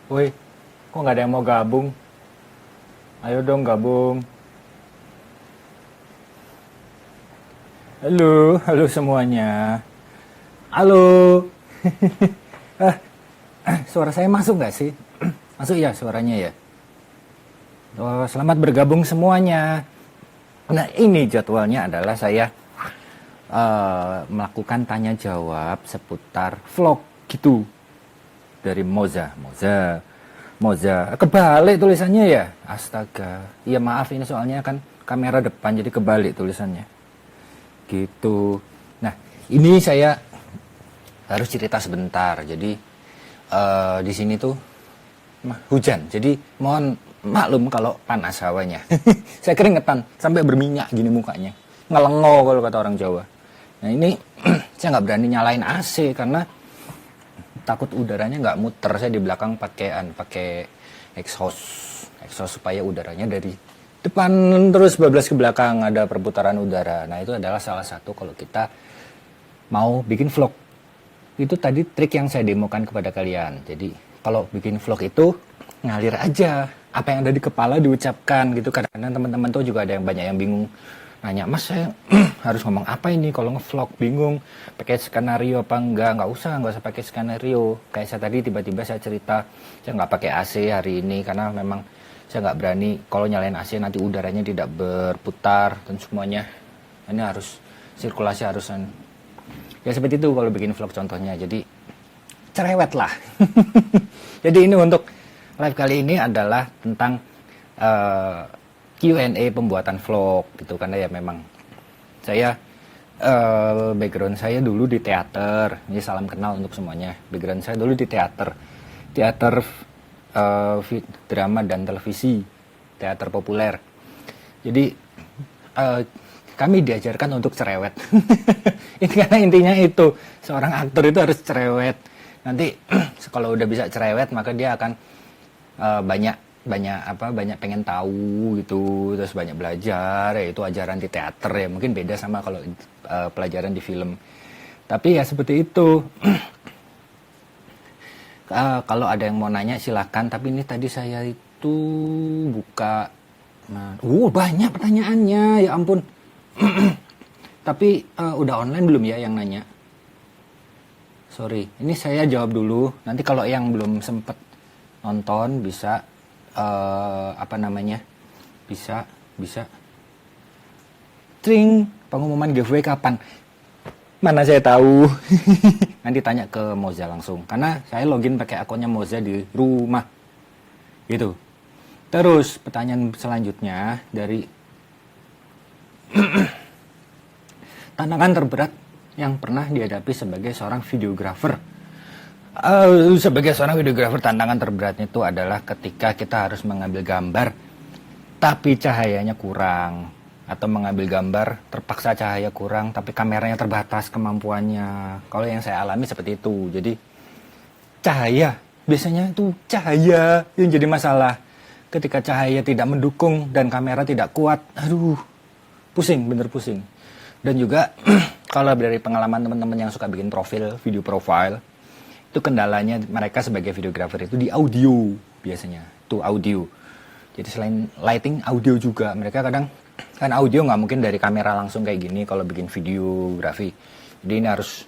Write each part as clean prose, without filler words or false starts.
Woi, kok nggak ada yang mau gabung? Ayo dong gabung. Halo, halo semuanya. Halo. Suara saya masuk nggak sih? Masuk ya suaranya ya? Oh, selamat bergabung semuanya. Nah, ini jadwalnya adalah saya melakukan tanya jawab seputar vlog gitu dari Moza. Kebalik tulisannya ya? Astaga. Iya maaf ini soalnya kan kamera depan jadi kebalik tulisannya. Gitu. Nah, ini saya harus cerita sebentar. Jadi di sini tuh hujan. Jadi mohon maklum kalau panas hawanya. Saya keringetan sampai berminyak gini mukanya. Ngelengo kalau kata orang Jawa. Nah, ini saya nggak berani nyalain AC karena takut udaranya nggak muter. Saya di belakang pakai exhaust supaya udaranya dari depan terus bablas ke belakang, ada perputaran udara. Nah, itu adalah salah satu kalau kita mau bikin vlog. Itu tadi trik yang saya demokan kepada kalian. Jadi kalau bikin vlog itu ngalir aja, apa yang ada di kepala diucapkan gitu. Karena teman-teman tuh juga ada yang banyak yang bingung, nanya, Mas saya harus ngomong apa ini kalau ngevlog, bingung pakai skenario apa nggak usah pakai skenario. Kayak saya tadi tiba-tiba saya cerita saya nggak pakai AC hari ini karena memang saya nggak berani kalau nyalain AC nanti udaranya tidak berputar dan semuanya ini harus sirkulasi harusan ya seperti itu kalau bikin vlog contohnya. Jadi cerewet lah. Jadi ini untuk live kali ini adalah tentang Q&A pembuatan vlog gitu, karena ya memang saya background saya dulu di teater. Ini salam kenal untuk semuanya. Background saya dulu di teater drama dan televisi, teater populer. Jadi kami diajarkan untuk cerewet. Karena intinya itu seorang aktor itu harus cerewet. Nanti kalau udah bisa cerewet maka dia akan banyak pengen tahu gitu, terus banyak belajar. Ya itu ajaran di teater ya, mungkin beda sama kalau pelajaran di film, tapi ya seperti itu. Kalau ada yang mau nanya silahkan, tapi ini tadi saya itu buka banyak pertanyaannya, ya ampun. Tapi udah online belum ya yang nanya? Sorry, ini saya jawab dulu, nanti kalau yang belum sempet nonton bisa bisa tring, pengumuman giveaway kapan? Mana saya tahu. Nanti tanya ke Moza langsung, karena saya login pakai akunnya Moza di rumah gitu. Terus pertanyaan selanjutnya dari tantangan terberat yang pernah dihadapi sebagai seorang videografer. Sebagai seorang videografer, tantangan terberatnya itu adalah ketika kita harus mengambil gambar tapi cahayanya kurang, atau mengambil gambar terpaksa cahaya kurang tapi kameranya terbatas kemampuannya. Kalau yang saya alami seperti itu. Jadi biasanya itu cahaya yang jadi masalah. Ketika cahaya tidak mendukung dan kamera tidak kuat, bener pusing. Dan juga kalau dari pengalaman teman-teman yang suka bikin video profile, itu kendalanya mereka sebagai videografer itu di audio biasanya. Itu audio. Jadi selain lighting, audio juga. Mereka kadang kan audio nggak mungkin dari kamera langsung kayak gini kalau bikin videografi. Jadi ini harus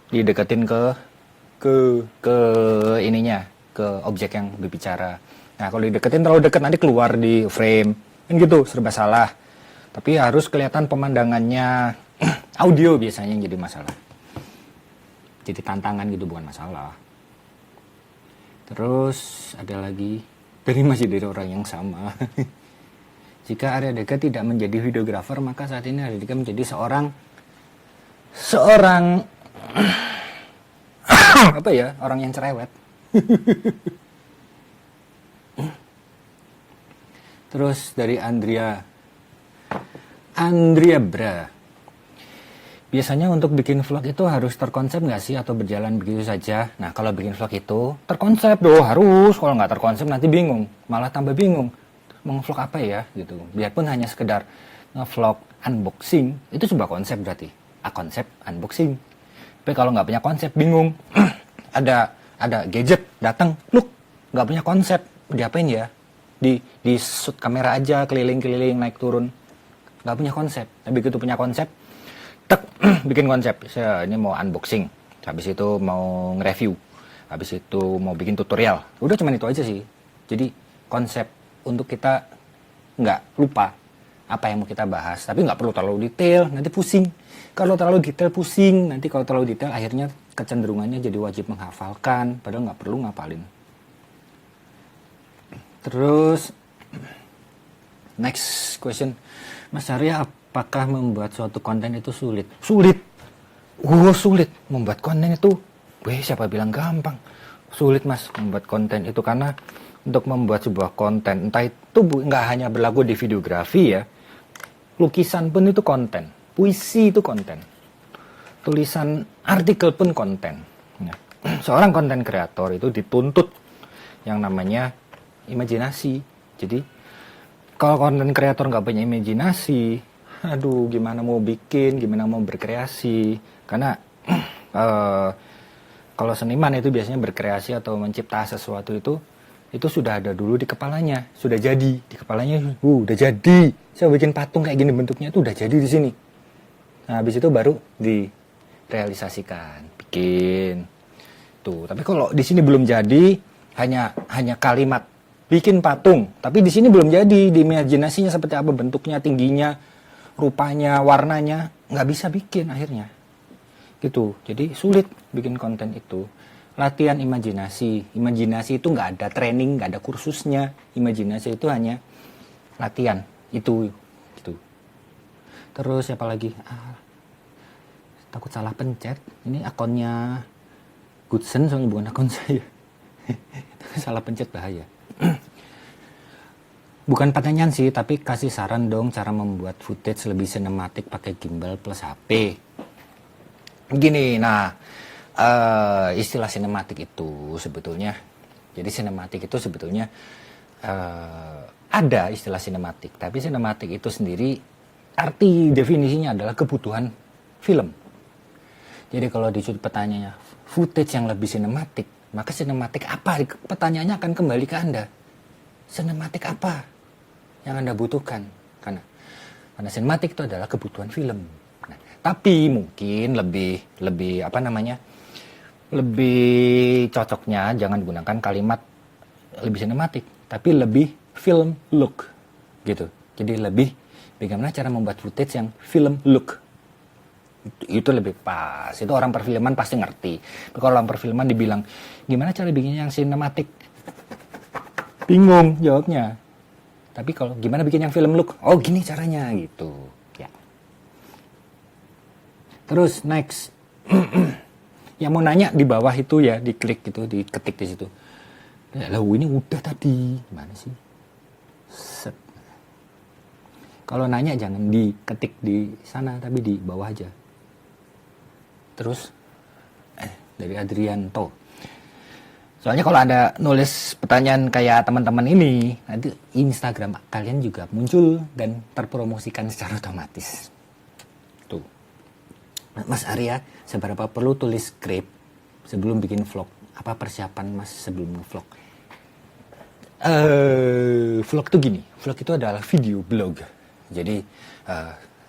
dideketin ke ininya, ke objek yang berbicara. Nah, kalau dideketin terlalu dekat nanti keluar di frame. Kan gitu, serba salah. Tapi harus kelihatan pemandangannya. Audio biasanya yang jadi masalah. Jadi tantangan gitu, bukan masalah. Terus ada lagi masih dari orang yang sama. Jika Arya Deka tidak menjadi videografer, maka saat ini Arya Deka menjadi seorang orang yang cerewet. Terus dari Andrea Bra, biasanya untuk bikin vlog itu harus terkonsep nggak sih atau berjalan begitu saja? Nah, kalau bikin vlog itu terkonsep harus. Kalau nggak terkonsep nanti bingung, malah tambah bingung. Mau vlog apa ya gitu. Biarpun hanya sekedar nge-vlog unboxing, itu sebuah konsep berarti. Konsep unboxing. Tapi kalau nggak punya konsep bingung. ada gadget datang, nggak punya konsep, diapain ya? Di shoot kamera aja, keliling-keliling, naik turun, nggak punya konsep. Tapi begitu punya konsep, tek, bikin konsep. Saya ini mau unboxing, habis itu mau nge-review, habis itu mau bikin tutorial. Udah cuman itu aja sih. Jadi konsep untuk kita nggak lupa apa yang mau kita bahas, tapi nggak perlu terlalu detail, nanti pusing. Kalau terlalu detail pusing, nanti kalau terlalu detail akhirnya kecenderungannya jadi wajib menghafalkan, padahal nggak perlu ngapalin. Terus next question, Mas Arya, apakah membuat suatu konten itu sulit? Sulit. Sulit membuat konten itu. Siapa bilang gampang? Sulit Mas membuat konten itu, karena untuk membuat sebuah konten, entah itu nggak hanya berlaku di videografi ya, lukisan pun itu konten, puisi itu konten, tulisan artikel pun konten. Nah, seorang konten kreator itu dituntut yang namanya imajinasi. Jadi kalau konten kreator nggak punya imajinasi, aduh gimana mau bikin, gimana mau berkreasi. Karena kalau seniman itu biasanya berkreasi atau mencipta sesuatu itu sudah ada dulu di kepalanya, sudah jadi di kepalanya, udah jadi. Saya bikin patung kayak gini bentuknya itu udah jadi di sini. Nah, habis itu baru direalisasikan, bikin tuh. Tapi kalau di sini belum jadi, hanya kalimat bikin patung, tapi di sini belum jadi, di imajinasinya seperti apa bentuknya, tingginya, rupanya, warnanya, nggak bisa bikin akhirnya. Gitu. Jadi sulit bikin konten itu. Latihan imajinasi. Imajinasi itu nggak ada training, nggak ada kursusnya. Imajinasi itu hanya latihan. Itu. Gitu. Terus siapa lagi? Takut salah pencet. Ini akunnya Goodson, soalnya bukan akun saya. Salah pencet bahaya. Bukan pertanyaan sih, tapi kasih saran dong cara membuat footage lebih sinematik pakai gimbal plus HP. Gini, nah istilah sinematik itu sebetulnya, jadi sinematik itu sebetulnya ada istilah sinematik, tapi sinematik itu sendiri arti definisinya adalah kebutuhan film. Jadi kalau di sudut pertanyaannya footage yang lebih sinematik, maka sinematik apa? Pertanyaannya akan kembali ke Anda. Sinematik apa yang Anda butuhkan? Karena sinematik itu adalah kebutuhan film. Nah, tapi mungkin lebih apa namanya? Lebih cocoknya jangan gunakan kalimat lebih sinematik, tapi lebih film look gitu. Jadi lebih bagaimana cara membuat footage yang film look. Itu lebih pas. Itu orang perfilman pasti ngerti. Tapi kalau orang perfilman dibilang gimana cara bikin yang sinematik, bingung jawabnya. Tapi kalau gimana bikin yang film look, oh gini caranya gitu ya. Terus next yang mau nanya di bawah itu ya, diklik gitu, diketik di situ. Lalu ini udah tadi mana sih? Set. Kalau nanya jangan diketik di sana, tapi di bawah aja. Terus dari Adrianto. Soalnya kalau ada nulis pertanyaan kayak teman-teman ini, nanti Instagram kalian juga muncul dan terpromosikan secara otomatis. Tuh. Mas Arya, seberapa perlu tulis skrip sebelum bikin vlog? Apa persiapan Mas sebelum nge-vlog? Vlog itu gini, vlog itu adalah video blog. Jadi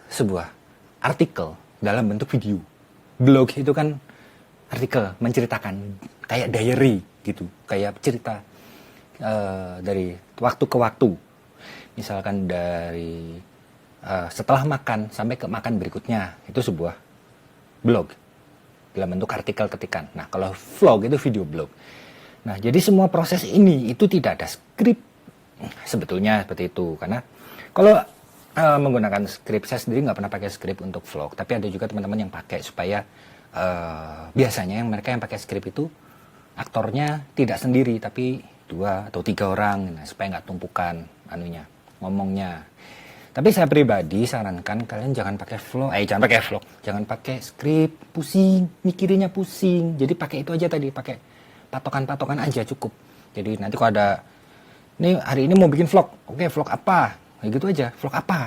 sebuah artikel dalam bentuk video. Blog itu kan artikel menceritakan, kayak diary gitu, kayak cerita dari waktu ke waktu. Misalkan dari setelah makan sampai ke makan berikutnya, itu sebuah blog dalam bentuk artikel ketikan. Nah, kalau vlog itu video blog. Nah, jadi semua proses ini itu tidak ada skrip sebetulnya seperti itu. Karena kalau menggunakan skrip, saya sendiri nggak pernah pakai skrip untuk vlog, tapi ada juga teman-teman yang pakai supaya biasanya mereka yang pakai skrip itu aktornya tidak sendiri tapi 2 atau 3 orang, nah, supaya nggak tumpukan ngomongnya. Tapi saya pribadi sarankan kalian jangan pakai vlog, jangan pakai skrip, pusing, mikirinnya pusing. Jadi pakai itu aja tadi, pakai patokan-patokan aja cukup. Jadi nanti kalau ada, nih hari ini mau bikin vlog, oke vlog apa? Kayak gitu aja, vlog apa?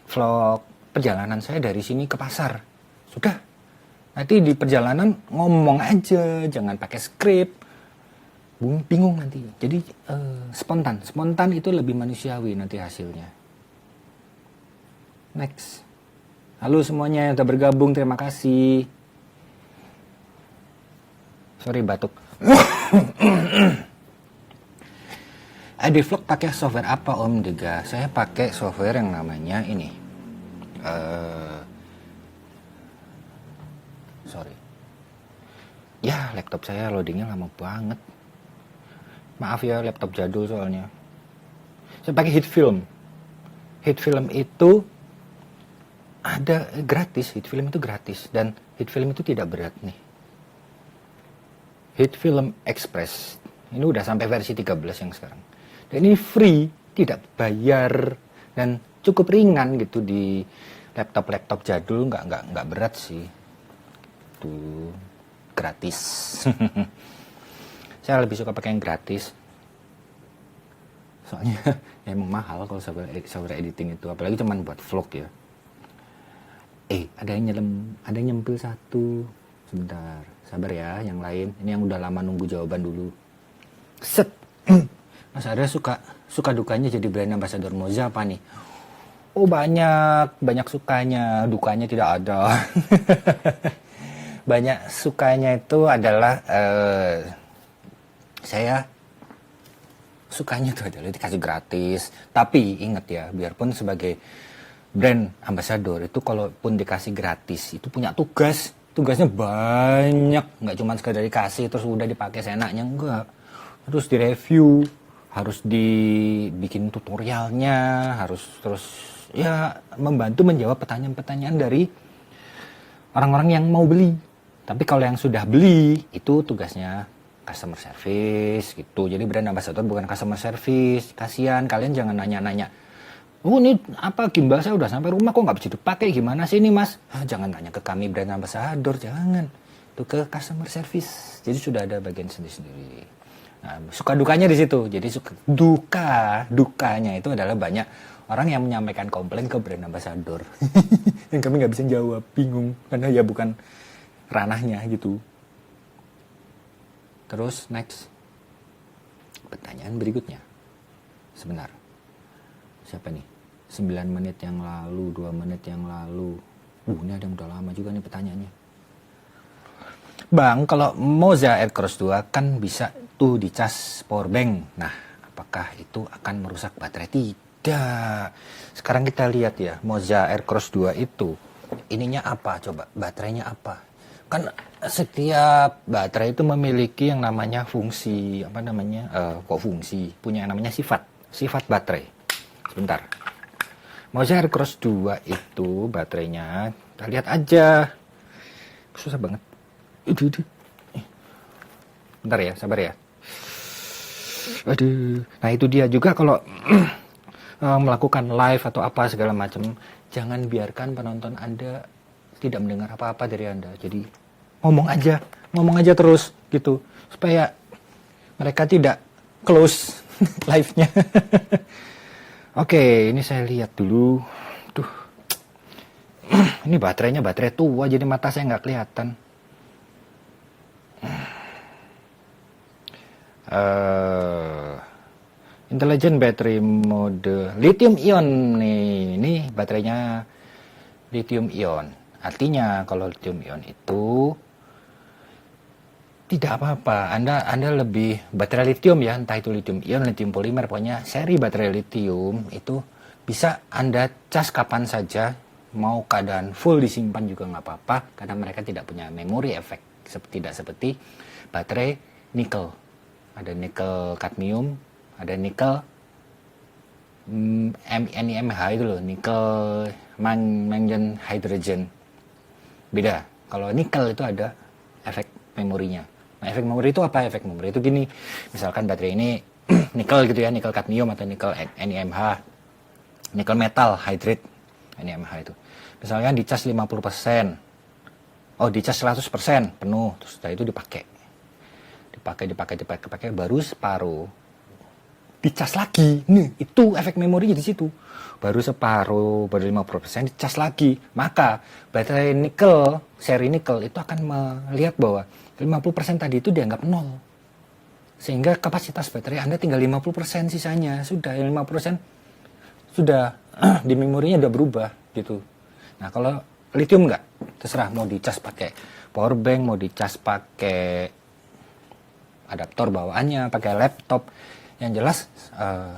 Vlog perjalanan saya dari sini ke pasar. Sudah. Nanti di perjalanan ngomong aja, jangan pakai skrip. bingung nanti. Jadi spontan itu lebih manusiawi nanti hasilnya. Next. Halo semuanya yang sudah bergabung, terima kasih. Sorry batuk. Edit vlog pakai software apa Om Dega? Saya pakai software yang namanya ini. Sorry. Ya, laptop saya loadingnya lama banget. Maaf ya, laptop jadul soalnya. Saya pakai Hitfilm. Hitfilm itu ada gratis. Hitfilm itu gratis. Dan Hitfilm itu tidak berat nih. Hitfilm Express. Ini udah sampai versi 13 yang sekarang. Dan ini free, tidak bayar. Dan cukup ringan gitu di laptop-laptop jadul. Nggak berat sih. Tuh, gratis. Saya lebih suka pakai yang gratis. Soalnya ya emang mahal kalau software editing itu. Apalagi cuman buat vlog ya. Ada yang nyempil satu. Sebentar, sabar ya yang lain. Ini yang udah lama nunggu jawaban dulu. Set. Mas Arya suka dukanya jadi brand ambassador Moza apa nih? Oh banyak sukanya, dukanya tidak ada. Banyak sukanya itu adalah saya sukanya itu adalah dikasih gratis. Tapi ingat ya, biarpun sebagai brand ambassador itu kalaupun dikasih gratis itu punya tugasnya banyak, nggak cuma sekadar dikasih terus udah dipakai seenaknya, enggak. Harus direview, harus dibikin tutorialnya, harus terus ya membantu menjawab pertanyaan-pertanyaan dari orang-orang yang mau beli. Tapi kalau yang sudah beli itu tugasnya customer service gitu. Jadi brand ambassador bukan customer service. Kasihan kalian jangan nanya-nanya. Oh ini apa gimbal saya udah sampai rumah kok nggak bisa dipakai, gimana sih ini mas? Jangan tanya ke kami brand ambassador, jangan. Itu ke customer service. Jadi sudah ada bagian sendiri-sendiri. Nah, suka dukanya di situ. Jadi dukanya itu adalah banyak orang yang menyampaikan komplain ke brand ambassador. Yang kami nggak bisa jawab, bingung karena ya bukan ranahnya gitu. Terus next. Pertanyaan berikutnya. Sebentar. Siapa nih? 9 menit yang lalu, 2 menit yang lalu. Ini ada yang udah lama juga nih pertanyaannya. Bang, kalau Moza Aircross 2 kan bisa tuh dicas powerbank. Nah, apakah itu akan merusak baterai? Tidak. Sekarang kita lihat ya, Moza Aircross 2 itu ininya apa coba? Baterainya apa? Kan setiap baterai itu memiliki yang namanya fungsi, fungsi, punya yang namanya sifat baterai. Sebentar. Moza Aircross 2 itu baterainya, kita lihat aja. Susah banget. Bentar ya, sabar ya. Aduh. Nah itu dia juga kalau melakukan live atau apa segala macam, jangan biarkan penonton Anda tidak mendengar apa-apa dari Anda. Jadi ngomong aja terus gitu supaya mereka tidak close live-nya. Oke, ini saya lihat dulu. Tuh. Ini baterai tua jadi mata saya nggak kelihatan. Intelligent battery mode lithium ion nih. Ini baterainya lithium ion. Artinya kalau lithium ion itu tidak apa-apa. Anda lebih baterai lithium ya, entah itu lithium ion, lithium polimer, pokoknya seri baterai lithium itu bisa Anda cas kapan saja, mau keadaan full disimpan juga nggak apa-apa, karena mereka tidak punya memori efek, tidak seperti baterai nikel. Ada nikel kadmium, ada nikel NiMH itu loh, nikel mangan hydrogen. Beda. Kalau nikel itu ada efek memorinya. Nah, efek memori itu apa? Efek memori itu gini. Misalkan baterai ini nikel gitu ya, nikel kadmium atau nikel NiMH. Nikel metal hydrate NiMH itu. Misalkan dicas 50%. Oh, dicas 100% penuh, terus setelah itu dipakai baru separuh dicas lagi. Nih, itu efek memorinya di situ. Baru separuh, baru 50% dicas lagi. Maka baterai nikel, seri nikel itu akan melihat bahwa 50% tadi itu dianggap nol. Sehingga kapasitas baterai Anda tinggal 50% sisanya. Sudah 50% sudah di memorinya udah berubah gitu. Nah, kalau lithium enggak, terserah mau dicas pakai power bank, mau dicas pakai adaptor bawaannya, pakai laptop. Yang jelas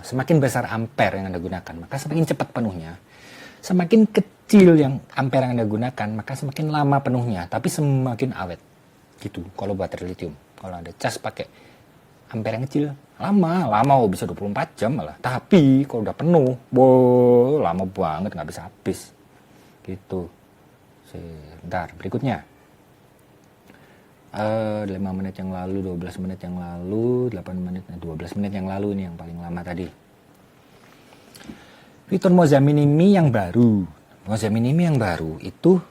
semakin besar ampere yang Anda gunakan, maka semakin cepat penuhnya. Semakin kecil yang ampere yang Anda gunakan, maka semakin lama penuhnya, tapi semakin awet. Gitu kalau baterai lithium. Kalau Anda cas pakai ampere yang kecil, lama bisa 24 jam malah. Tapi kalau udah penuh, lama banget, nggak bisa habis. Gitu. Sebentar, berikutnya. 5 menit yang lalu, 12 menit yang lalu, 8 menit, 12 menit yang lalu ini yang paling lama tadi. Fitur Moza Mini Me yang baru. Moza Mini Me yang baru itu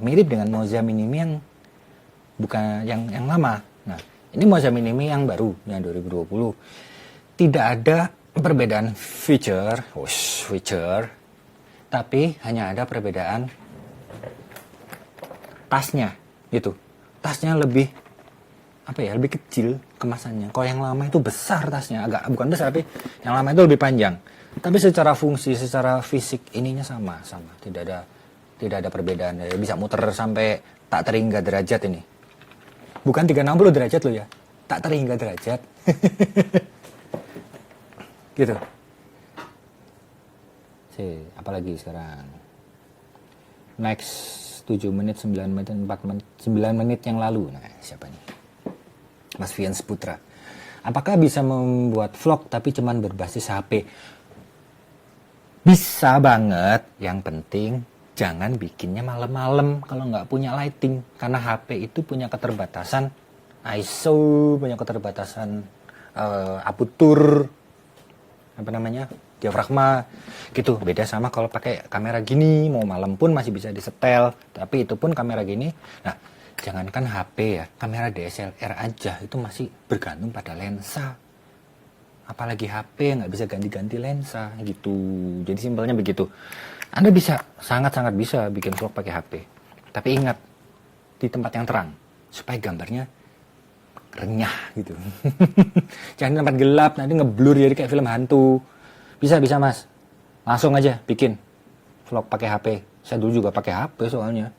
mirip dengan Moza Mini Me yang bukan yang lama. Nah, ini Moza Mini Me yang baru, yang 2020. Tidak ada perbedaan feature, tapi hanya ada perbedaan tasnya, gitu. Tasnya lebih lebih kecil kemasannya. Kalau yang lama itu besar tasnya, bukan besar, tapi yang lama itu lebih panjang. Tapi secara fungsi, secara fisik ininya sama. Tidak ada perbedaan. Bisa muter sampai tak terhingga derajat ini. Bukan 360 derajat loh ya. Tak terhingga derajat. Gitu. Apalagi sekarang. Next 7 menit, 9 menit, 4 menit, 9 menit yang lalu. Nah, siapa nih? Mas Fian Putra. Apakah bisa membuat vlog tapi cuman berbasis HP? Bisa banget. Yang penting jangan bikinnya malam-malam kalau nggak punya lighting. Karena HP itu punya keterbatasan ISO, punya keterbatasan aperture, diafragma, gitu. Beda sama kalau pakai kamera gini, mau malam pun masih bisa disetel. Tapi itu pun kamera gini. Nah, jangankan HP ya, kamera DSLR aja itu masih bergantung pada lensa. Apalagi HP nggak bisa ganti-ganti lensa gitu. Jadi simpelnya begitu. Anda bisa, sangat-sangat bisa bikin vlog pakai HP. Tapi ingat, di tempat yang terang. Supaya gambarnya renyah gitu. Jangan di tempat gelap, nanti ngeblur jadi kayak film hantu. Bisa mas. Langsung aja bikin vlog pakai HP. Saya dulu juga pakai HP soalnya.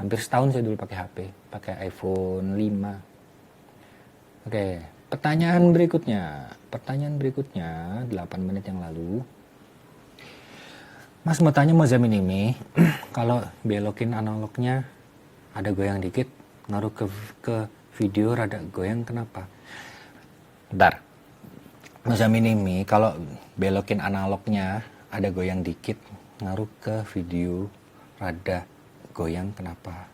Hampir setahun saya dulu pakai HP. Pakai iPhone 5. Oke, pertanyaan berikutnya 8 menit yang lalu. Mas mau tanya Moza Mini Me, kalau belokin analognya ada goyang dikit, ngaruh ke video rada goyang, kenapa? Bentar. Moza Mini Me kalau belokin analognya ada goyang dikit, ngaruh ke video rada goyang, kenapa?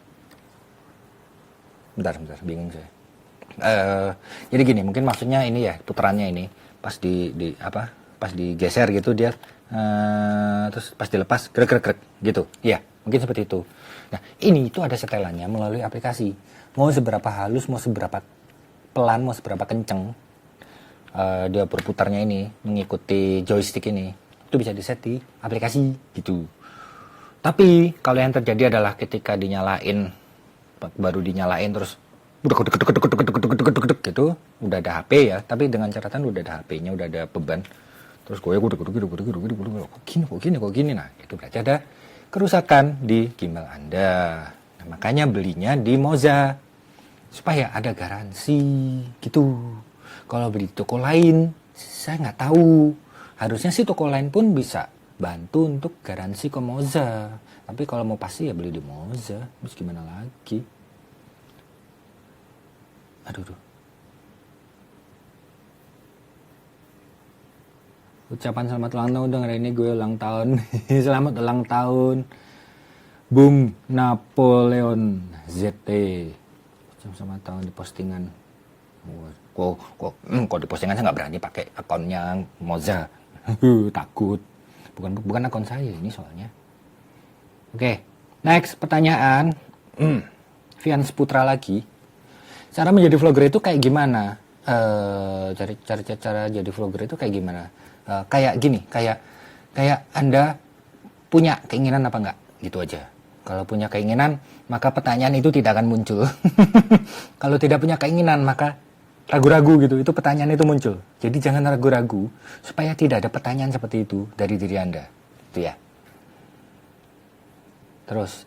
Bentar, bingung saya. Jadi gini, mungkin maksudnya ini ya, putarannya ini pas pas digeser gitu dia, terus pas dilepas krek gitu. Ya, mungkin seperti itu. Nah, ini itu ada setelannya melalui aplikasi. Mau seberapa halus, mau seberapa pelan, mau seberapa kenceng dia berputarnya ini mengikuti joystick ini, itu bisa diset di aplikasi gitu. Tapi kalau yang terjadi adalah ketika baru dinyalain terus gitu, udah ada HP ya, tapi dengan catatan udah ada HP-nya, udah ada beban, terus kok gini, nah itu berarti ada kerusakan di gimbal Anda. Nah, makanya belinya di Moza supaya ada garansi gitu. Kalau beli di toko lain, saya nggak tahu. Harusnya sih toko lain pun bisa bantu untuk garansi ke Moza. Tapi kalau mau pasti ya beli di Moza. Terus gimana lagi? Aduh. Ucapan selamat ulang tahun dong, hari ini gue ulang tahun. Selamat ulang tahun Bung Napoleon ZT. Selamat tahun di postingan. Kok di postingan saya nggak berani pakai akunnya Moza. Takut. Bukan akun saya ini soalnya. Oke, next pertanyaan. Fian Putra lagi. Cara menjadi vlogger itu kayak gimana? Cara jadi vlogger itu kayak gimana? Kayak gini, kayak Anda punya keinginan apa enggak? Gitu aja. Kalau punya keinginan, maka pertanyaan itu tidak akan muncul. Kalau tidak punya keinginan, maka ragu-ragu gitu, itu pertanyaan itu muncul. Jadi jangan ragu-ragu supaya tidak ada pertanyaan seperti itu dari diri Anda. Itu ya. Terus,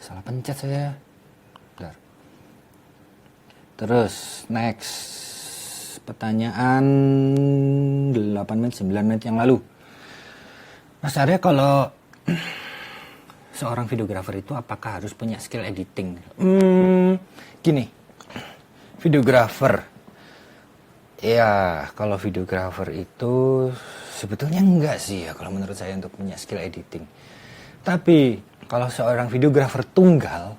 salah pencet saya. Bentar. Terus, next. Pertanyaan 8 menit, 9 menit yang lalu. Mas Arya, kalau seorang videografer itu apakah harus punya skill editing? Gini, videografer. Ya, kalau videografer itu sebetulnya enggak sih ya kalau menurut saya untuk punya skill editing. Tapi kalau seorang videografer tunggal,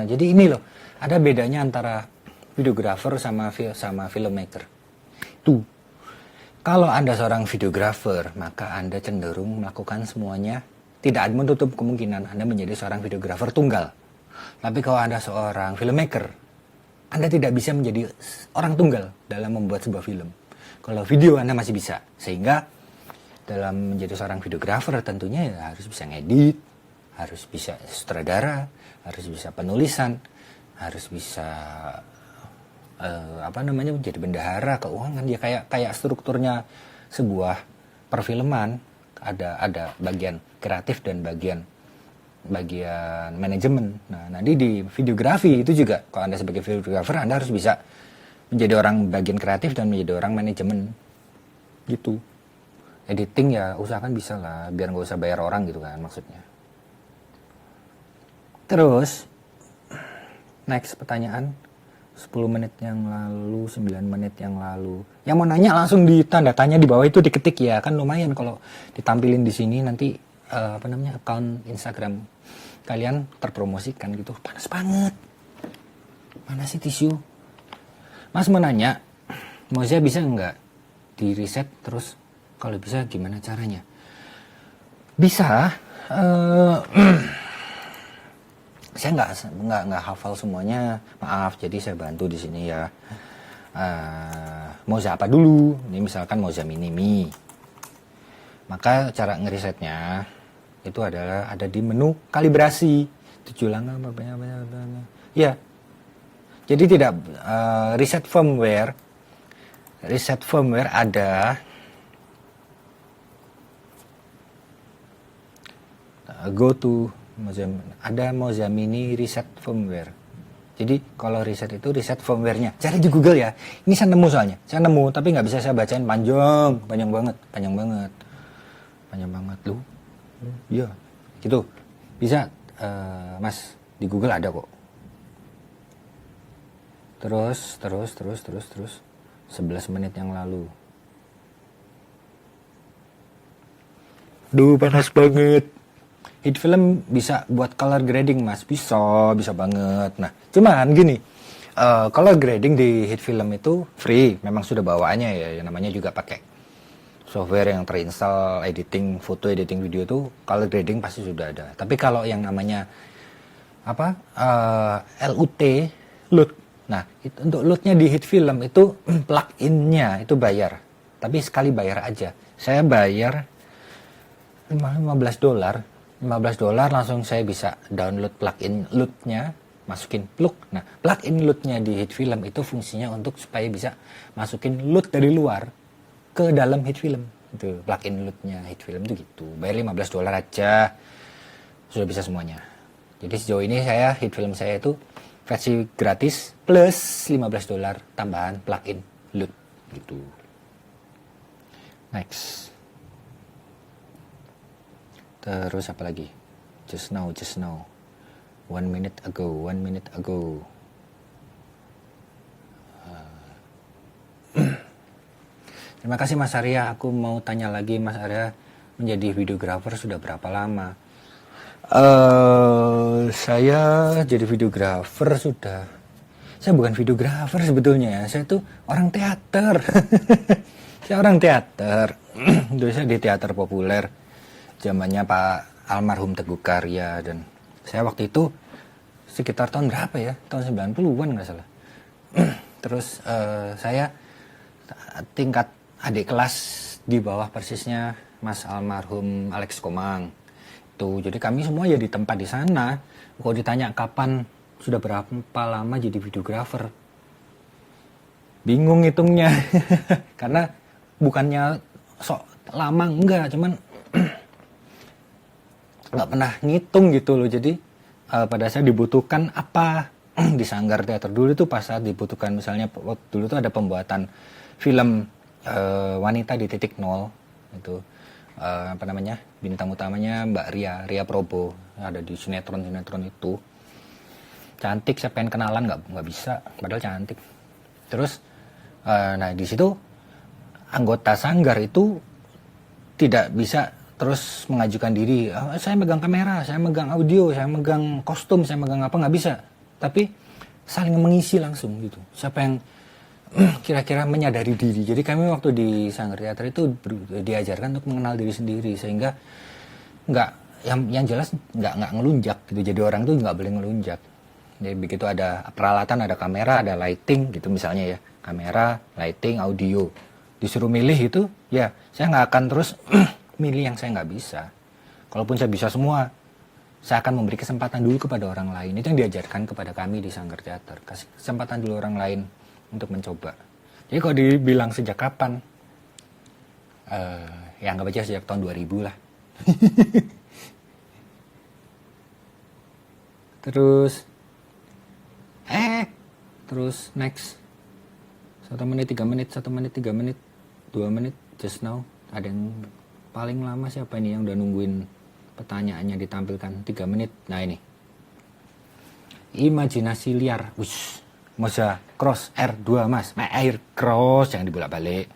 jadi ini loh, ada bedanya antara videografer sama filmmaker. Tuh, kalau Anda seorang videografer, maka Anda cenderung melakukan semuanya, tidak menutup kemungkinan Anda menjadi seorang videografer tunggal. Tapi kalau Anda seorang filmmaker, Anda tidak bisa menjadi orang tunggal dalam membuat sebuah film. Kalau video Anda masih bisa. Sehingga dalam menjadi seorang videografer tentunya ya harus bisa ngedit, harus bisa sutradara, harus bisa penulisan, harus bisa menjadi bendahara keuangan. Ya kayak strukturnya sebuah perfilman, ada bagian kreatif dan bagian manajemen. Nah, nanti di videografi itu juga, kalau Anda sebagai videografer, Anda harus bisa menjadi orang bagian kreatif dan menjadi orang manajemen. Gitu. Editing ya usahakan bisa lah, biar nggak usah bayar orang gitu kan maksudnya. Terus, next pertanyaan. 10 menit yang lalu, 9 menit yang lalu. Yang mau nanya langsung di tanda tanya di bawah itu diketik ya. Kan lumayan kalau ditampilin di sini nanti akun Instagram kalian terpromosikan gitu. Panas banget. Mana sih tisu? Mas mau nanya, Mozilla bisa nggak di reset terus? Kalau bisa gimana caranya? Bisa. Saya nggak hafal semuanya. Maaf, jadi saya bantu di sini ya. Mozilla apa dulu? Ini misalkan Mozilla Mini. Maka cara ngeresetnya itu adalah ada di menu kalibrasi 7 langkah banyak. Ya, jadi tidak reset firmware ada go to Mozilla Mini reset firmware. Jadi kalau reset itu reset firmware-nya. Cari di Google ya. Ini saya nemu soalnya. Saya nemu tapi nggak bisa saya bacain, panjang banget lu. Iya, gitu. Bisa, Mas, di Google ada kok. Terus. 11 menit yang lalu. Duh, panas banget. Hit film bisa buat color grading, Mas. Bisa banget. Nah, cuman gini. Color grading di hit film itu free. Memang sudah bawaannya ya. Yang namanya juga pakai software yang terinstall editing foto, editing video tuh color grading pasti sudah ada. Tapi kalau yang namanya LUT. Nah, untuk LUT-nya di hit film itu plug-in-nya itu bayar. Tapi sekali bayar aja. Saya bayar $15. $15 langsung saya bisa download plug-in LUT-nya, masukin plug. Nah, plug-in LUT-nya di hit film itu fungsinya untuk supaya bisa masukin LUT dari luar ke dalam hit film. Itu plugin LUT-nya hit film itu gitu. Bayar $15 aja sudah bisa semuanya. Jadi sejauh ini hit film saya itu versi gratis plus $15 tambahan plugin LUT gitu. Next. Terus apa lagi? Just now. 1 minute ago. Terima kasih Mas Arya. Aku mau tanya lagi, Mas Arya menjadi videografer sudah berapa lama? Saya jadi videografer sudah. Saya bukan videografer sebetulnya ya. Saya tuh orang teater. Saya orang teater. Dulu saya di teater populer. Zamannya Pak almarhum Teguh Karya, dan saya waktu itu sekitar tahun berapa ya? Tahun 90-an nggak salah. Terus saya tingkat adik kelas di bawah persisnya Mas almarhum Alex Komang. Tuh, jadi kami semua ya di tempat di sana. Kalau ditanya kapan sudah berapa lama jadi videografer, bingung hitungnya. Karena bukannya sok lama, enggak, cuman nggak pernah ngitung gitu loh. Jadi pada saat dibutuhkan apa di Sanggar Teater dulu tuh, pas saat dibutuhkan misalnya dulu tuh ada pembuatan film Wanita di Titik Nol itu, apa namanya, bintang utamanya Mbak Ria Probo, ada di sinetron itu. Cantik, saya pengen kenalan nggak bisa, padahal cantik. Terus nah di situ anggota Sanggar itu tidak bisa terus mengajukan diri, saya megang kamera, saya megang audio, saya megang kostum, saya megang apa, nggak bisa. Tapi saling mengisi langsung gitu. Siapa yang kira-kira menyadari diri. Jadi kami waktu di Sanggar Teater itu diajarkan untuk mengenal diri sendiri, sehingga nggak, yang jelas nggak ngelunjak gitu. Jadi orang tuh nggak boleh ngelunjak. Jadi begitu ada peralatan, ada kamera, ada lighting gitu misalnya ya, kamera, lighting, audio, disuruh milih itu, ya saya nggak akan terus milih yang saya nggak bisa. Kalaupun saya bisa semua, saya akan memberi kesempatan dulu kepada orang lain. Itu yang diajarkan kepada kami di Sanggar Teater. Kasih kesempatan dulu orang lain untuk mencoba. Jadi kalau dibilang sejak kapan, ya anggap aja sejak tahun 2000 lah. Terus next 1 menit 3 menit 1 menit 3 menit 2 menit just now. Ada yang paling lama siapa ini yang udah nungguin pertanyaannya ditampilkan 3 menit. Nah ini imajinasi liar. Wush, Moza Cross R2 mas, Air Cross, jangan dibolak-balik.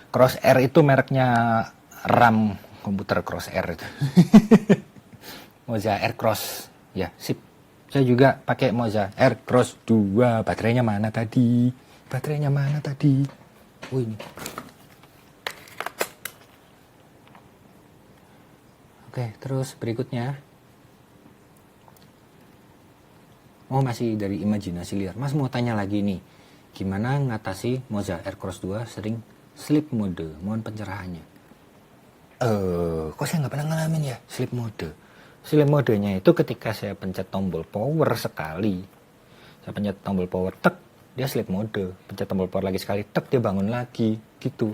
Cross R itu mereknya RAM komputer, Cross R itu. Moza Air Cross, ya sip. Saya juga pakai Moza Air Cross 2. Baterainya mana tadi? Oh ini. Oke, terus berikutnya. Oh, masih dari imajinasi liar. Mas mau tanya lagi nih. Gimana ngatasi Moza Air Cross 2 sering sleep mode? Mohon pencerahannya. Kok saya nggak pernah ngalamin ya sleep mode? Sleep modenya itu ketika saya pencet tombol power sekali. Saya pencet tombol power, tek, dia sleep mode. Pencet tombol power lagi sekali, tek, dia bangun lagi, gitu.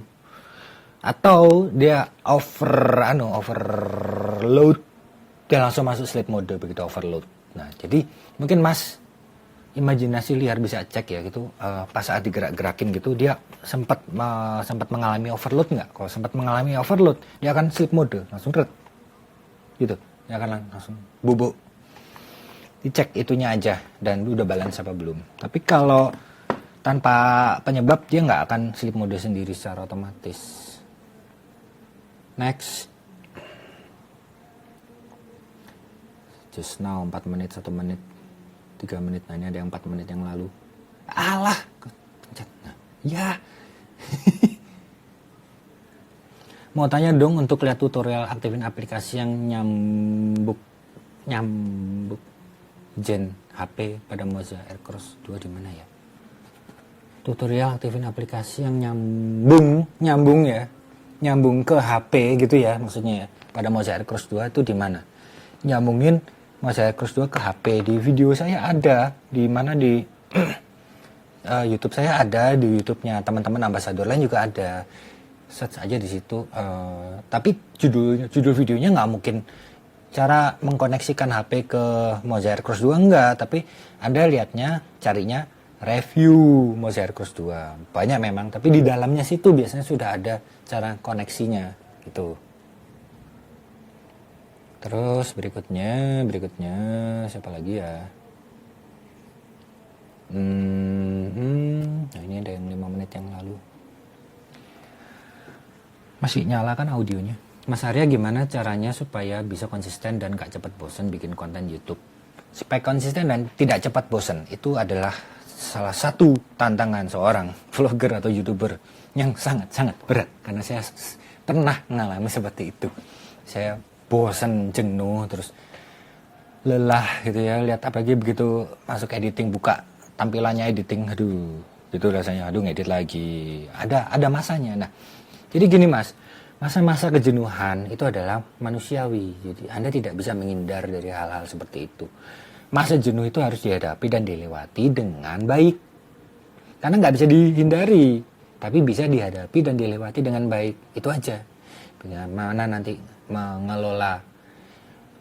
Atau dia overload, dia langsung masuk sleep mode begitu overload. Nah, jadi mungkin Mas imajinasi liar bisa cek ya gitu, pas saat digerak-gerakin gitu dia sempat mengalami overload nggak? Kalau sempat mengalami overload, dia akan sleep mode, langsung red, gitu. Dia akan langsung bubuk. Dicek itunya aja dan udah balance apa belum. Tapi kalau tanpa penyebab dia nggak akan sleep mode sendiri secara otomatis. Next. Just now 4 menit, 1 menit, 3 menit. Nah ini ada yang 4 menit yang lalu. Alah, pencet. Nah, ya. Mau tanya dong, untuk lihat tutorial aktifin aplikasi yang nyambuk Gen HP pada Moza Air Cross 2 di mana ya? Tutorial aktifin aplikasi yang nyambung ke HP gitu ya maksudnya ya. Pada Moza Air Cross 2 itu di mana? Nyambungin Moza Air Cross 2 ke HP. Di video saya ada, di mana di YouTube saya ada, di YouTube-nya teman-teman ambasador lain juga ada. Search aja di situ. Tapi judul videonya nggak mungkin cara mengkoneksikan HP ke Moza Air Cross 2 enggak, tapi Anda lihatnya, carinya review Moza Air Cross 2. Banyak memang, tapi di dalamnya situ biasanya sudah ada cara koneksinya gitu. Terus berikutnya siapa lagi ya? Nah ini ada yang 5 menit yang lalu. Masih nyala kan audionya? Mas Arya, gimana caranya supaya bisa konsisten dan gak cepat bosan bikin konten YouTube? Supaya konsisten dan tidak cepat bosan, itu adalah salah satu tantangan seorang vlogger atau YouTuber yang sangat-sangat berat. Karena saya pernah mengalami seperti itu. Saya bosan, jenuh, terus lelah gitu ya. Lihat apalagi begitu masuk editing, buka tampilannya editing, aduh, gitu rasanya, aduh ngedit lagi. Ada masanya. Nah, jadi gini Mas, masa-masa kejenuhan itu adalah manusiawi. Jadi Anda tidak bisa menghindar dari hal-hal seperti itu. Masa jenuh itu harus dihadapi dan dilewati dengan baik. Karena nggak bisa dihindari, tapi bisa dihadapi dan dilewati dengan baik. Itu aja. Bagaimana nanti mengelola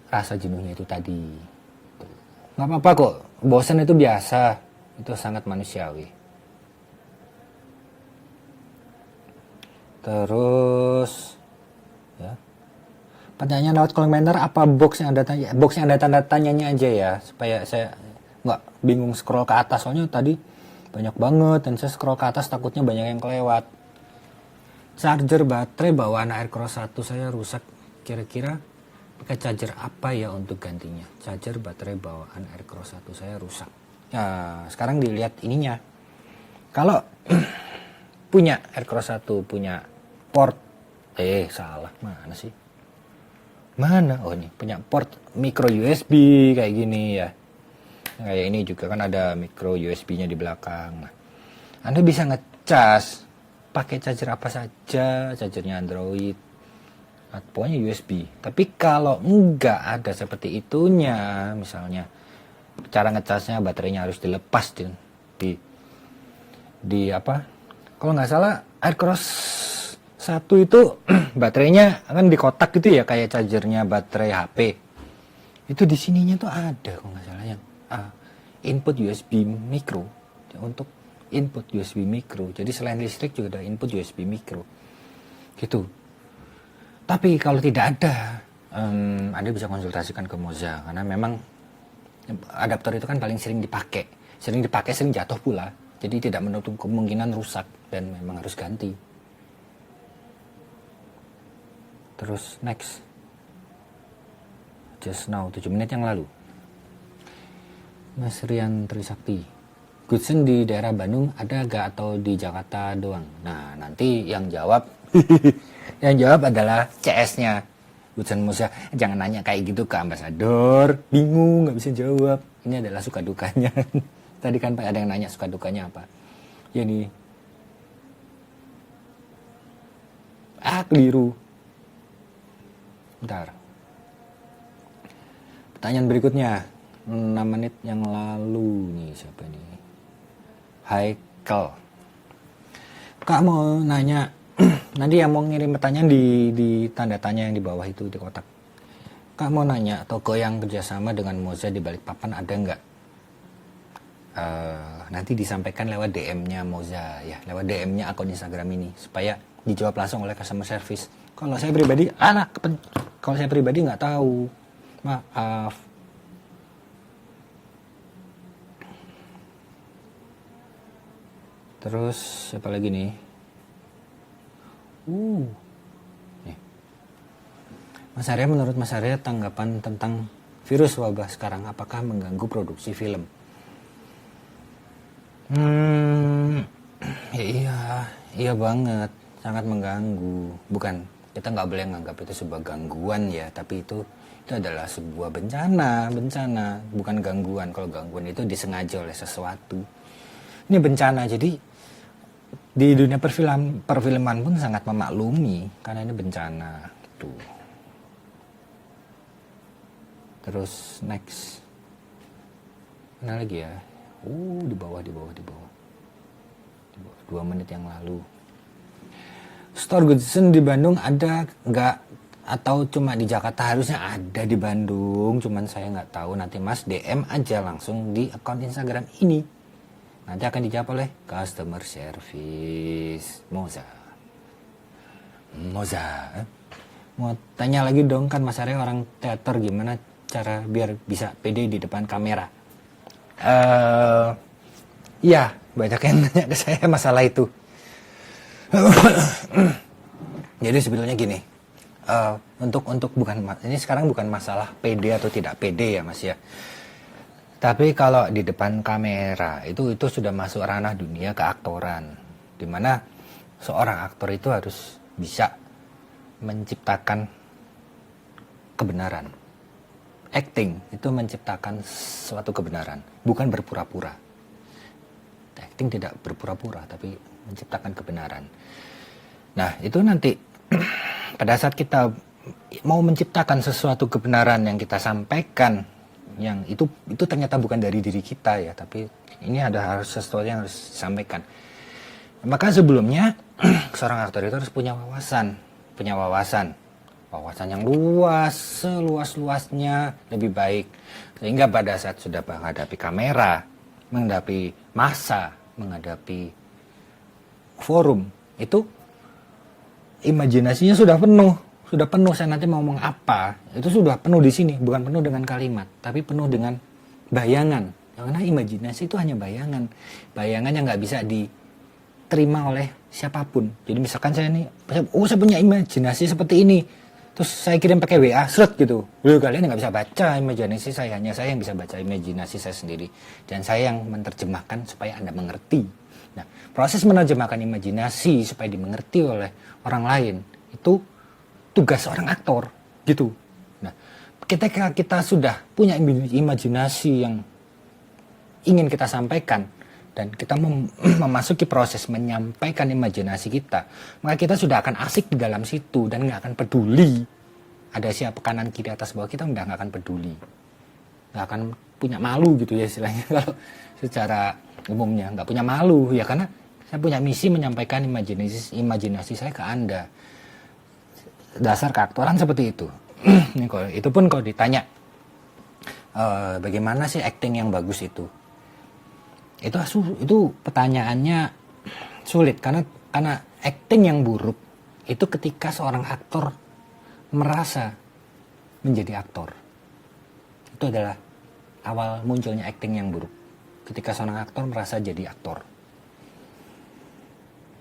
rasa jenuhnya itu tadi. Nggak apa-apa kok, bosan itu biasa, itu sangat manusiawi. Terus, ya, pertanyaan lewat komentar, apa box yang ada tanda tanyanya aja ya, supaya saya nggak bingung scroll ke atas, soalnya tadi banyak banget dan saya scroll ke atas takutnya banyak yang kelewat. Charger baterai bawaan Aircross 1 saya rusak, kira-kira pakai charger apa ya untuk gantinya? Charger baterai bawaan Aircross 1 saya rusak. Nah, sekarang dilihat ininya. Kalau punya Aircross 1 punya port, salah, mana sih? Mana? Oh ini punya port micro USB kayak gini ya. Kayak ini juga kan ada micro USB-nya di belakang. Nah, Anda bisa ngecas pakai charger apa saja, chargernya Android, pokoknya USB. Tapi kalau enggak ada seperti itunya, misalnya cara ngecasnya baterainya harus dilepas di apa? Kalau nggak salah Aircross 1 itu baterainya kan di kotak gitu ya, kayak chargernya baterai HP. Itu di sininya tuh ada kalau nggak salah yang input USB micro, untuk input USB micro. Jadi selain listrik juga ada input USB micro gitu. Tapi kalau tidak ada, Anda bisa konsultasikan ke Moza, karena memang adaptor itu kan paling sering dipakai, sering jatuh pula. Jadi tidak menutup kemungkinan rusak dan memang harus ganti. Terus next, just now 7 menit yang lalu, Mas Rian Trisakti, Goodson di daerah Bandung ada gak atau di Jakarta doang? Nah, nanti yang jawab adalah CS-nya Goodson Moza. Jangan nanya kayak gitu ke ambasador, bingung nggak bisa jawab. Ini adalah suka dukanya. Tadi kan ada yang nanya suka dukanya apa. Ya nih, keliru. Bentar. Pertanyaan berikutnya, 6 menit yang lalu nih, siapa nih? Haikal. Kak mau nanya, nanti yang mau ngirim pertanyaan di tanda tanya yang di bawah itu di kotak. Kak mau nanya, toko yang kerjasama dengan Moza di Balikpapan ada nggak? Nanti disampaikan lewat DM-nya Moza ya, lewat DM-nya akun Instagram ini, supaya dijawab langsung oleh customer service. Kalau saya pribadi nggak tahu, maaf. Terus siapa lagi nih? Nih. Mas Arya, menurut Mas Arya tanggapan tentang virus wabah sekarang apakah mengganggu produksi film? Ya iya banget, sangat mengganggu. Bukan, kita nggak boleh menganggap itu sebuah gangguan ya, tapi itu adalah sebuah bencana, bukan gangguan. Kalau gangguan itu disengaja oleh sesuatu. Ini bencana, jadi di dunia perfilman pun sangat memaklumi karena ini bencana tuh. Terus next, mana lagi ya? Di bawah 2 menit yang lalu. Store Goodson di Bandung ada nggak atau cuma di Jakarta? Harusnya ada di Bandung, cuman saya nggak tahu. Nanti Mas DM aja langsung di akun Instagram ini. Nanti akan dijawab oleh customer service Moza. Mau tanya lagi dong, kan Mas Arya orang teater, gimana cara biar bisa pede di depan kamera? Iya, banyak yang nanya ke saya masalah itu. Jadi sebetulnya gini, untuk ini sekarang bukan masalah pede atau tidak pede ya Mas ya. Tapi kalau di depan kamera itu sudah masuk ranah dunia keaktoran, dimana seorang aktor itu harus bisa menciptakan kebenaran. Acting itu menciptakan suatu kebenaran, bukan berpura-pura. Acting tidak berpura-pura, tapi menciptakan kebenaran. Nah, itu nanti pada saat kita mau menciptakan sesuatu kebenaran yang kita sampaikan yang itu ternyata bukan dari diri kita ya, tapi ini ada harus sesuatu yang harus disampaikan. Maka sebelumnya seorang aktor itu harus punya wawasan yang luas, seluas-luasnya, lebih baik, sehingga pada saat sudah menghadapi kamera, menghadapi massa, menghadapi forum, itu imajinasinya sudah penuh. Saya nanti mau ngomong apa, itu sudah penuh di sini, bukan penuh dengan kalimat, tapi penuh dengan bayangan. Karena imajinasi itu hanya bayangan yang nggak bisa diterima oleh siapapun. Jadi misalkan saya punya imajinasi seperti ini, terus saya kirim pakai WA, seret gitu. Kalian nggak bisa baca imajinasi saya, hanya saya yang bisa baca imajinasi saya sendiri, dan saya yang menerjemahkan supaya Anda mengerti. Nah, proses menerjemahkan imajinasi supaya dimengerti oleh orang lain itu tugas seorang aktor, gitu. Nah, ketika kita sudah punya imajinasi yang ingin kita sampaikan, dan kita memasuki proses menyampaikan imajinasi kita, maka kita sudah akan asik di dalam situ dan nggak akan peduli ada siapa kanan kiri atas bawah, kita udah nggak akan peduli, nggak akan punya malu gitu ya istilahnya kalau secara umumnya nggak punya malu ya, karena saya punya misi menyampaikan imajinasi saya ke Anda. Dasar keaktoran seperti itu. Itu pun kalau ditanya bagaimana sih acting yang bagus itu pertanyaannya sulit, karena acting yang buruk itu ketika seorang aktor merasa menjadi aktor. Itu adalah awal munculnya acting yang buruk, ketika seorang aktor merasa jadi aktor.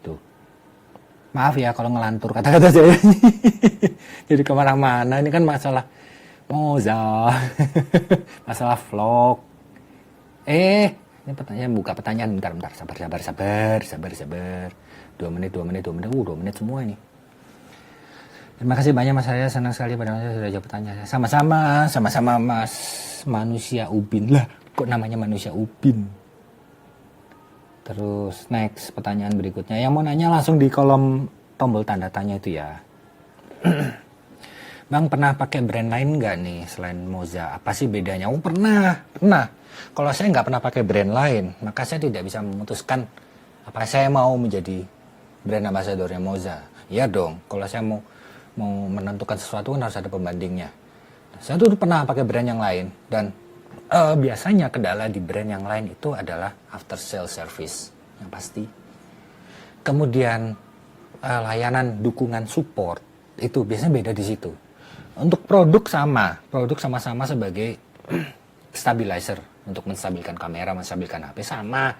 Tuh, maaf ya kalau ngelantur kata-kata saya jadi kemana-mana. Ini kan masalah moza masalah vlog. Ini pertanyaan, buka pertanyaan, bentar, sabar. 2 menit, 2 menit semua ini. Terima kasih banyak Mas Arya, senang sekali pada saya sudah jawab pertanyaan saya. Sama-sama Mas Manusia Ubin. Lah, kok namanya Manusia Ubin? Terus next, pertanyaan berikutnya. Yang mau nanya langsung di kolom tombol tanda tanya itu ya. Bang, pernah pakai brand lain nggak nih selain Moza? Apa sih bedanya? Oh, pernah. Kalau saya nggak pernah pakai brand lain, maka saya tidak bisa memutuskan apa saya mau menjadi brand ambassadornya Moza. Iya dong, kalau saya mau menentukan sesuatu kan harus ada pembandingnya. Saya tuh pernah pakai brand yang lain, dan biasanya kendala di brand yang lain itu adalah after sale service yang pasti. Kemudian layanan dukungan support itu biasanya beda di situ. Untuk produk sama-sama sebagai stabilizer untuk menstabilkan kamera, menstabilkan HP sama.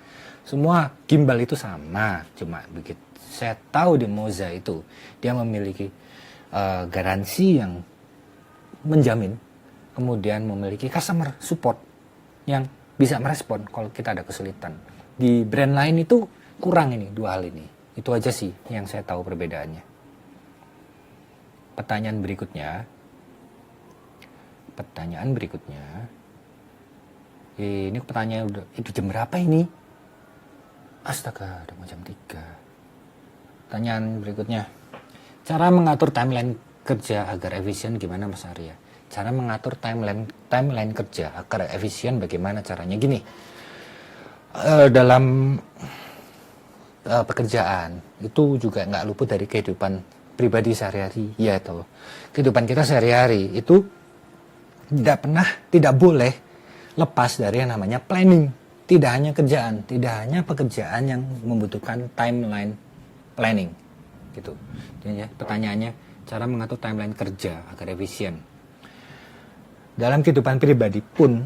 Semua gimbal itu sama, cuma begitu. Saya tahu di Moza itu dia memiliki garansi yang menjamin, kemudian memiliki customer support yang bisa merespon kalau kita ada kesulitan. Di brand lain itu kurang ini, 2 hal ini. Itu aja sih yang saya tahu perbedaannya. Pertanyaan berikutnya. Ini pertanyaan udah, itu jam berapa ini? Astaga, udah mau jam 3. Pertanyaan berikutnya. Cara mengatur timeline kerja agar efisien gimana Mas Arya? Cara mengatur timeline kerja agar efisien bagaimana caranya? Gini, dalam pekerjaan itu juga nggak luput dari kehidupan pribadi sehari-hari, ya toh. Kehidupan kita sehari-hari itu tidak boleh lepas dari yang namanya planning. Tidak hanya kerjaan, tidak hanya pekerjaan yang membutuhkan timeline planning, gitu. Jadi ya, pertanyaannya, cara mengatur timeline kerja agar efisien. Dalam kehidupan pribadi pun,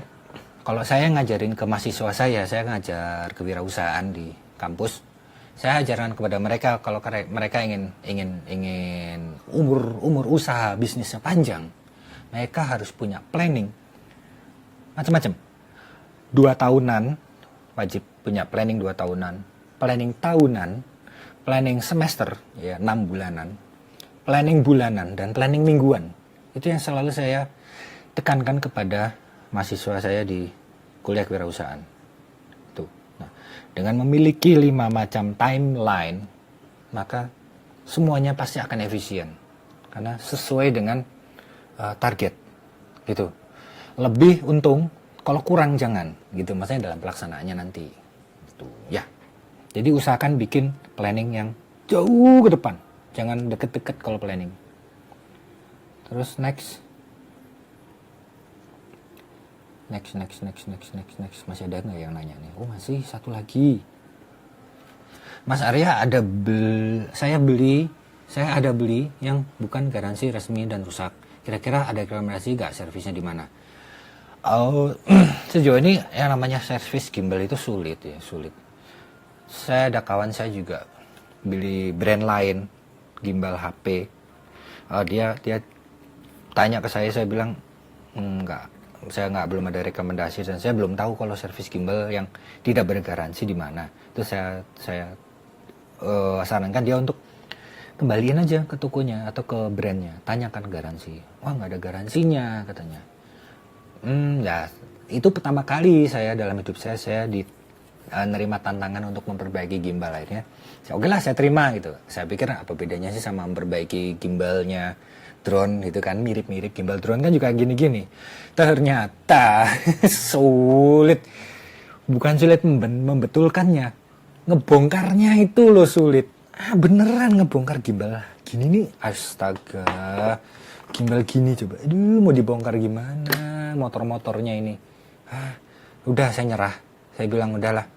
kalau saya ngajarin ke mahasiswa saya ngajar kewirausahaan di kampus. Saya ajarkan kepada mereka kalau mereka ingin umur usaha bisnisnya panjang, mereka harus punya planning macam-macam. 2 tahunan wajib punya planning 2 tahunan, planning tahunan, planning semester ya 6 bulanan, planning bulanan, dan planning mingguan. Itu yang selalu saya tekankan kepada mahasiswa saya di kuliah kewirausahaan. Tuh. Nah, dengan memiliki 5 macam timeline, maka semuanya pasti akan efisien karena sesuai dengan target gitu. Lebih untung Kalau kurang jangan gitu, maksudnya dalam pelaksanaannya nanti gitu ya. Jadi usahakan bikin planning yang jauh ke depan, jangan deket-deket kalau planning. Terus next, masih ada nggak yang nanya nih? Oh masih satu lagi. Mas Arya saya ada beli yang bukan garansi resmi dan rusak. Kira-kira ada rekomendasi nggak servisnya di mana? Oh, sejauh ini yang namanya servis gimbal itu sulit. Saya ada kawan saya juga beli brand lain gimbal HP. Dia tanya ke saya bilang enggak, belum ada rekomendasi dan saya belum tahu kalau servis gimbal yang tidak bergaransi di mana. Itu saya sarankan dia untuk kembaliin aja ke tokonya atau ke brandnya, tanyakan garansi. Wah nggak ada garansinya katanya. Ya itu pertama kali saya dalam hidup saya nerima tantangan untuk memperbaiki gimbal akhirnya. Oke lah saya terima gitu. Saya pikir apa bedanya sih sama memperbaiki gimbalnya drone gitu kan, mirip-mirip. Gimbal drone kan juga gini-gini. Ternyata sulit. Bukan sulit membetulkannya, ngebongkarnya itu loh sulit. Beneran ngebongkar gimbal gini nih, astaga. Gimbal gini coba, aduh mau dibongkar gimana motor-motornya ini. Udah saya nyerah. Saya bilang udahlah,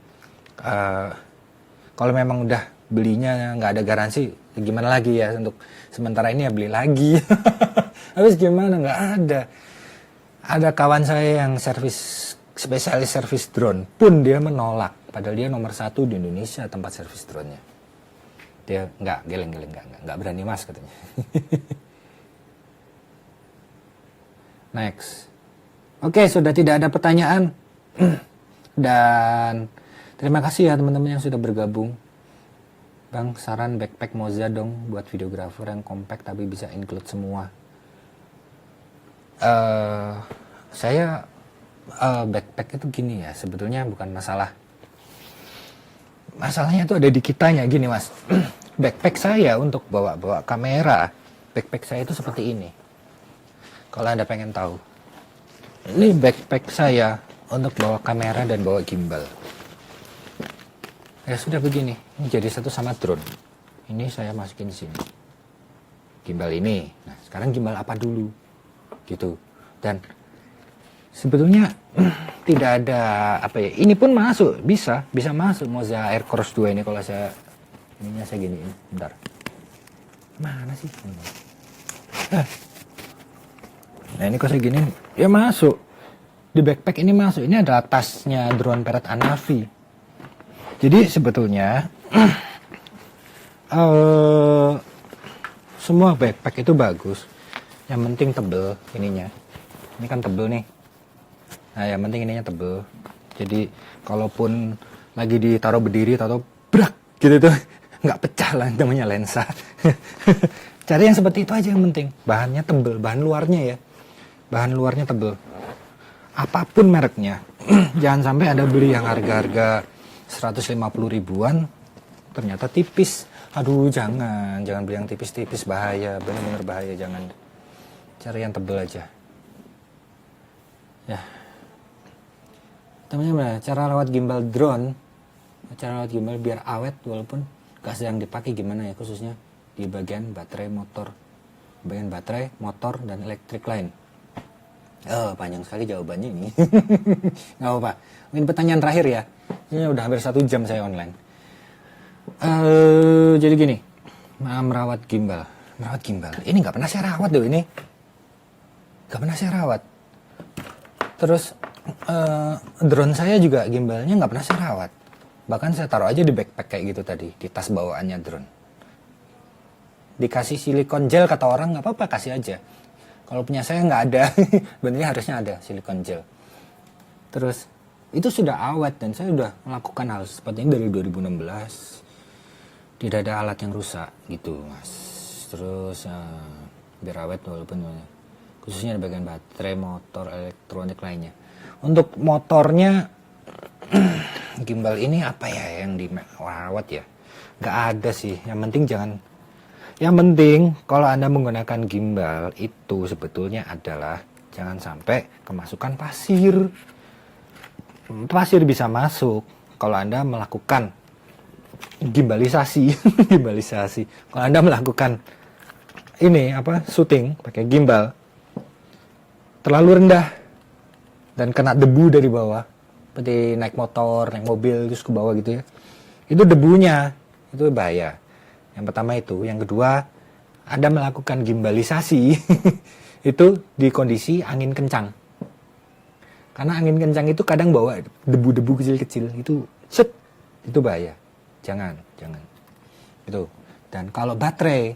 kalau memang udah belinya nggak ada garansi, gimana lagi ya, untuk sementara ini ya beli lagi. Habis gimana, nggak ada. Ada kawan saya yang spesialis servis drone pun dia menolak, padahal dia nomor 1 di Indonesia tempat servis drone-nya. Dia nggak berani mas katanya. Next. Oke, sudah tidak ada pertanyaan. Dan terima kasih ya teman-teman yang sudah bergabung. Bang, saran backpack Moza dong buat videographer yang compact tapi bisa include semua. Saya backpack itu gini ya, sebetulnya bukan masalah. Masalahnya itu ada di kitanya gini mas. Backpack saya untuk bawa kamera, backpack saya itu seperti ini. Kalau Anda pengen tahu, ini backpack saya untuk bawa kamera dan bawa gimbal. Ya sudah begini, ini jadi satu sama drone. Ini saya masukin di sini. Gimbal ini. Nah, sekarang gimbal apa dulu? Gitu. Dan sebetulnya tidak ada apa ya. Ini pun masuk, bisa masuk Moza Air Cross 2 ini kalau saya ininya saya giniin. Bentar. Mana sih? Nah, ini kalau saya giniin, ya masuk. Di backpack ini masuk. Ini ada tasnya drone Parrot Anavi. Jadi sebetulnya semua backpack itu bagus. Yang penting tebel ininya. Ini kan tebel nih. Nah, yang penting ininya tebel. Jadi kalaupun lagi ditaruh berdiri atau brak gitu tuh nggak pecah lah, namanya lensa. Cari yang seperti itu aja yang penting. Bahannya tebel, bahan luarnya ya. Bahan luarnya tebel. Apapun mereknya. Jangan sampai Anda beli yang harga-harga 150 ribuan ternyata tipis. Aduh, jangan beli yang tipis-tipis, bahaya, benar-benar bahaya, jangan. Cari yang tebel aja. Ya. Teman-teman, cara rawat gimbal drone, cara rawat gimbal biar awet walaupun gak sedang dipakai gimana ya, khususnya di bagian baterai motor, dan elektrik lain. Panjang sekali jawabannya ini. Gak apa-apa. Mungkin pertanyaan terakhir ya. Ini udah hampir 1 jam saya online. Jadi gini, merawat gimbal. Ini nggak pernah saya rawat loh ini. Nggak pernah saya rawat. Terus drone saya juga gimbalnya nggak pernah saya rawat. Bahkan saya taruh aja di backpack kayak gitu tadi, di tas bawaannya drone. Dikasih silikon gel kata orang, nggak apa-apa, kasih aja. Kalau punya saya nggak ada, benernya harusnya ada silikon gel. Terus itu sudah awet dan saya sudah melakukan hal seperti ini dari 2016. Tidak ada alat yang rusak gitu mas. Terus biar awet walaupun khususnya di bagian baterai, motor, elektronik lainnya. Untuk motornya gimbal ini apa ya yang dirawat ya? Nggak ada sih. Yang penting kalau Anda menggunakan gimbal itu sebetulnya adalah jangan sampai kemasukan pasir. pasir bisa masuk kalau Anda melakukan gimbalisasi. Gimbalisasi. Kalau Anda melakukan ini syuting pakai gimbal terlalu rendah dan kena debu dari bawah, seperti naik motor, naik mobil terus ke bawah gitu ya. Itu debunya, itu bahaya. Yang pertama itu, yang kedua Anda melakukan gimbalisasi itu di kondisi angin kencang. Karena angin kencang itu kadang bawa debu-debu kecil-kecil, itu itu bahaya. Jangan. Itu. Dan kalau baterai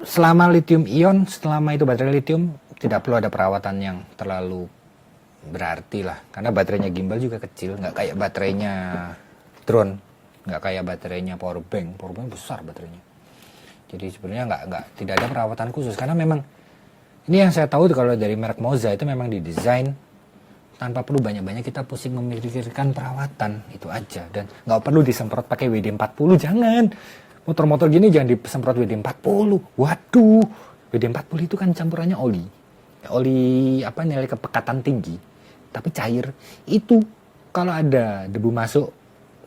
selama lithium ion, selama itu baterai lithium, tidak perlu ada perawatan yang terlalu berarti lah. Karena baterainya gimbal juga kecil, nggak kayak baterainya drone, nggak kayak baterainya power bank besar baterainya. Jadi sebenarnya tidak ada perawatan khusus, karena memang ini yang saya tahu kalau dari merek Moza itu memang didesain tanpa perlu banyak-banyak kita pusing memikirkan perawatan, itu aja. Dan nggak perlu disemprot pakai WD-40, jangan. Motor-motor gini jangan disemprot WD-40. Waduh, WD-40 itu kan campurannya oli nilai kepekatan tinggi, tapi cair. Itu kalau ada debu masuk,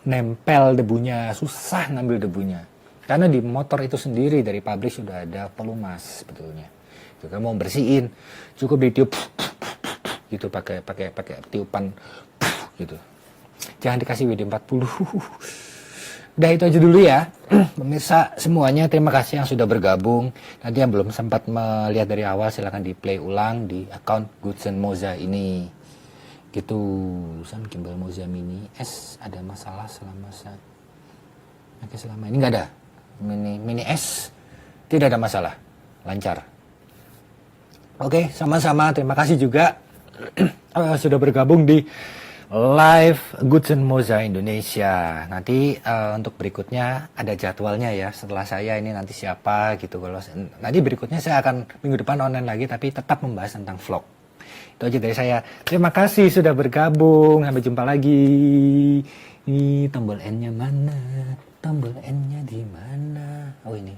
nempel debunya, susah ngambil debunya. Karena di motor itu sendiri dari pabrik sudah ada pelumas sebetulnya. Juga mau bersihin, cukup ditiup gitu pakai tiupan gitu. Jangan dikasih WD-40. Udah itu aja dulu ya. Pemirsa semuanya, terima kasih yang sudah bergabung. Nanti yang belum sempat melihat dari awal silahkan di play ulang di account Goodson Moza ini. Gitu. Gimbal Moza Mini S ada masalah selama ini nggak ada. Mini S tidak ada masalah, lancar. Oke, sama-sama. Terima kasih juga sudah bergabung di live Goodson Moza Indonesia. Nanti untuk berikutnya ada jadwalnya ya. Setelah saya ini nanti siapa gitu. Kalau nanti berikutnya saya akan minggu depan online lagi, tapi tetap membahas tentang vlog. Itu aja dari saya. Terima kasih sudah bergabung. Sampai jumpa lagi. Ini tombol N-nya mana? Tombol N-nya di mana? Oh ini.